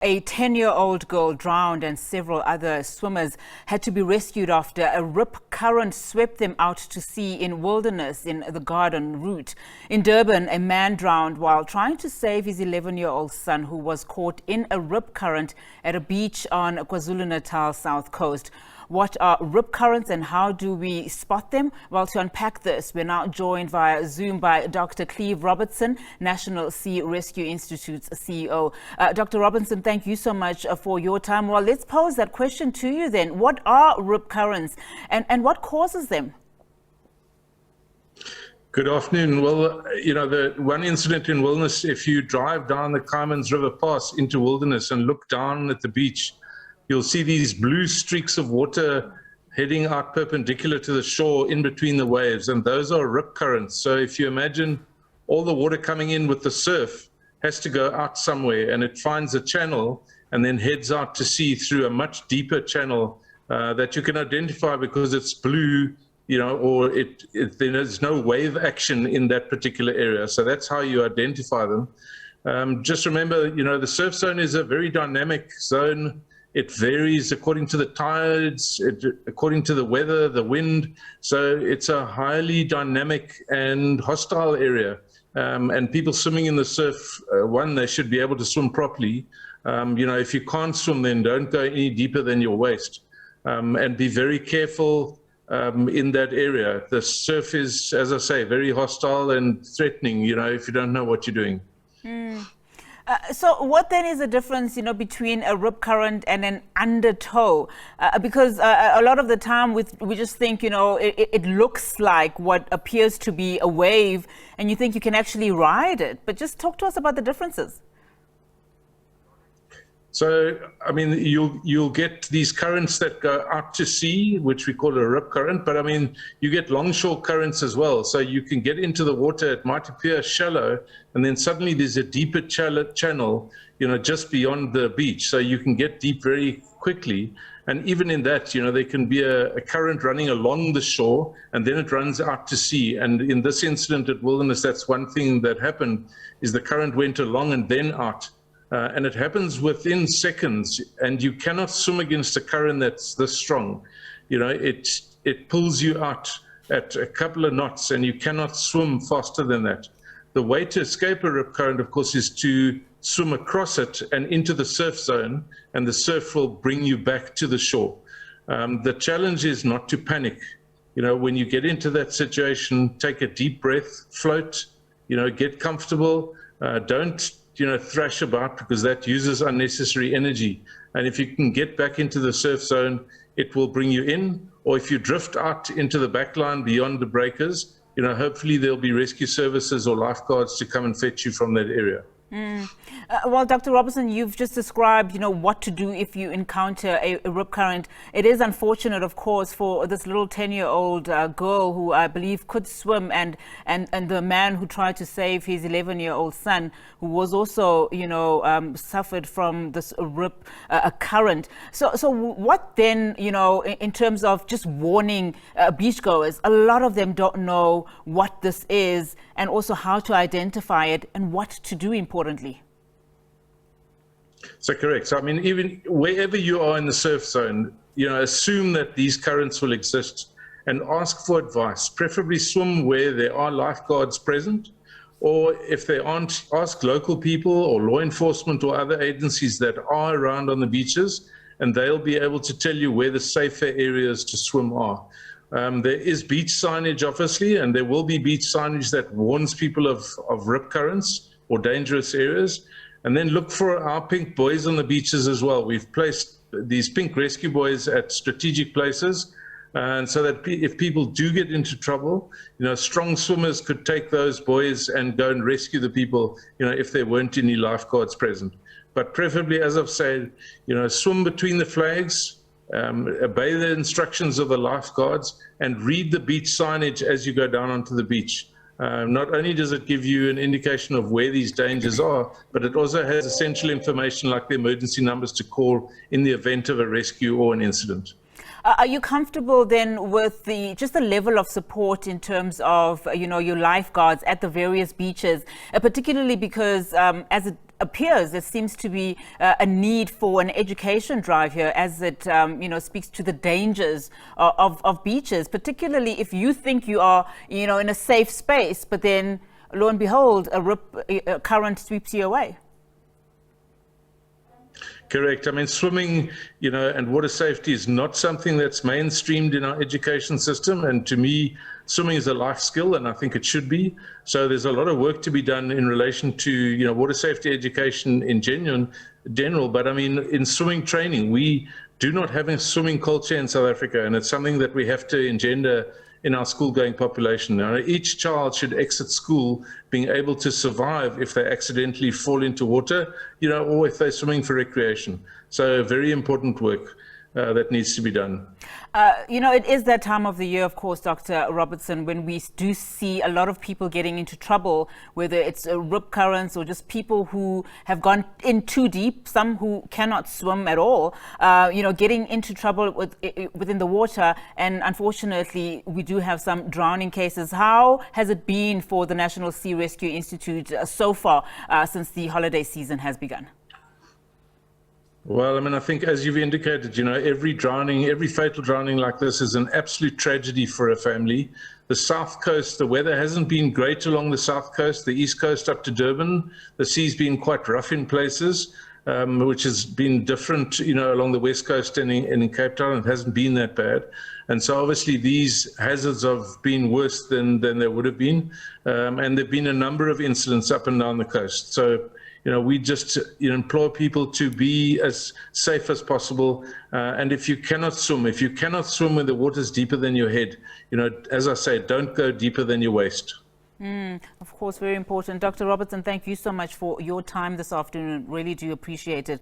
A 10-year-old girl drowned and several other swimmers had to be rescued after a rip current swept them out to sea in wilderness in the Garden route. In Durban, a man drowned while trying to save his 11-year-old son who was caught in a rip current at a beach on KwaZulu-Natal south coast. What are rip currents and how do we spot them? Well, to unpack this, we're now joined via Zoom by Dr Cleeve Robertson, National Sea Rescue Institute's CEO. Dr. Robertson, thank you so much for your time. Well, let's pose that question to you then. What are rip currents and what causes them? Good afternoon. Well, the one incident in wilderness, if you drive down the Cayman's River Pass into wilderness and look down at the beach, you'll see these blue streaks of water heading out perpendicular to the shore in between the waves, and those are rip currents. So if you imagine all the water coming in with the surf has to go out somewhere, and it finds a channel and then heads out to sea through a much deeper channel that you can identify because it's blue, or there's no wave action in that particular area. So that's how you identify them. Just remember, the surf zone is a very dynamic zone. It varies according to the tides, according to the weather, the wind. So it's a highly dynamic and hostile area. And people swimming in the surf, they should be able to swim properly. If you can't swim, then don't go any deeper than your waist. And be very careful in that area. The surf is, as I say, very hostile and threatening, if you don't know what you're doing. So what then is the difference, between a rip current and an undertow? Because a lot of the time we just think, it looks like what appears to be a wave and you think you can actually ride it. But just talk to us about the differences. So, you'll get these currents that go out to sea, which we call a rip current, but you get longshore currents as well. So you can get into the water, it might appear shallow, and then suddenly there's a deeper channel, just beyond the beach. So you can get deep very quickly. And even in that, there can be a current running along the shore, and then it runs out to sea. And in this incident at Wilderness, that's one thing that happened, is the current went along and then out. And it happens within seconds, and you cannot swim against a current that's this strong. It pulls you out at a couple of knots, and you cannot swim faster than that. The way to escape a rip current, of course, is to swim across it and into the surf zone, and the surf will bring you back to the shore. The challenge is not to panic. When you get into that situation, take a deep breath, float, get comfortable, don't thrash about, because that uses unnecessary energy. And if you can get back into the surf zone, it will bring you in. Or if you drift out into the backline beyond the breakers, hopefully there'll be rescue services or lifeguards to come and fetch you from that area. Well, Dr. Robertson, you've just described, what to do if you encounter a rip current. It is unfortunate, of course, for this little 10-year-old girl who I believe could swim, and the man who tried to save his 11-year-old son, who was also, suffered from this rip current. So what then, in terms of just warning beachgoers? A lot of them don't know what this is and also how to identify it and what to do importantly. So correct. So even wherever you are in the surf zone, assume that these currents will exist and ask for advice. Preferably swim where there are lifeguards present, or if they aren't, ask local people or law enforcement or other agencies that are around on the beaches, and they'll be able to tell you where the safer areas to swim are. There is beach signage, obviously, and there will be beach signage that warns people of rip currents or dangerous areas. And then look for our pink buoys on the beaches as well. We've placed these pink rescue buoys at strategic places, and so that if people do get into trouble, strong swimmers could take those buoys and go and rescue the people, if there weren't any lifeguards present. But preferably, as I've said, swim between the flags, obey the instructions of the lifeguards, and read the beach signage as you go down onto the beach. Not only does it give you an indication of where these dangers are, but it also has essential information like the emergency numbers to call in the event of a rescue or an incident. Are you comfortable then with just the level of support in terms of, your lifeguards at the various beaches, particularly because as it appears there seems to be a need for an education drive here, as it speaks to the dangers of beaches, particularly if you think you are in a safe space, but then lo and behold, a current sweeps you away. Correct. I mean, swimming, and water safety is not something that's mainstreamed in our education system. And to me, swimming is a life skill, and I think it should be. So there's a lot of work to be done in relation to, water safety education in general. But I mean, in swimming training, we do not have a swimming culture in South Africa, and it's something that we have to engender in our school-going population. Now, each child should exit school being able to survive if they accidentally fall into water, or if they're swimming for recreation. So very important work that needs to be done. It is that time of the year, of course, Dr. Robertson, when we do see a lot of people getting into trouble, whether it's rip currents or just people who have gone in too deep, some who cannot swim at all, getting into trouble within the water. And unfortunately, we do have some drowning cases. How has it been for the National Sea Rescue Institute so far since the holiday season has begun? Well, I mean, I think as you've indicated, every fatal drowning like this is an absolute tragedy for a family. The South Coast, the weather hasn't been great along the South Coast, the East Coast up to Durban. The sea's been quite rough in places, which has been different, along the West Coast and in Cape Town. It hasn't been that bad. And so obviously these hazards have been worse than they would have been. And there've been a number of incidents up and down the coast. So, we just implore people to be as safe as possible. And if you cannot swim when the water's deeper than your head, as I say, don't go deeper than your waist. Of course, very important. Dr. Robertson, thank you so much for your time this afternoon. Really do appreciate it.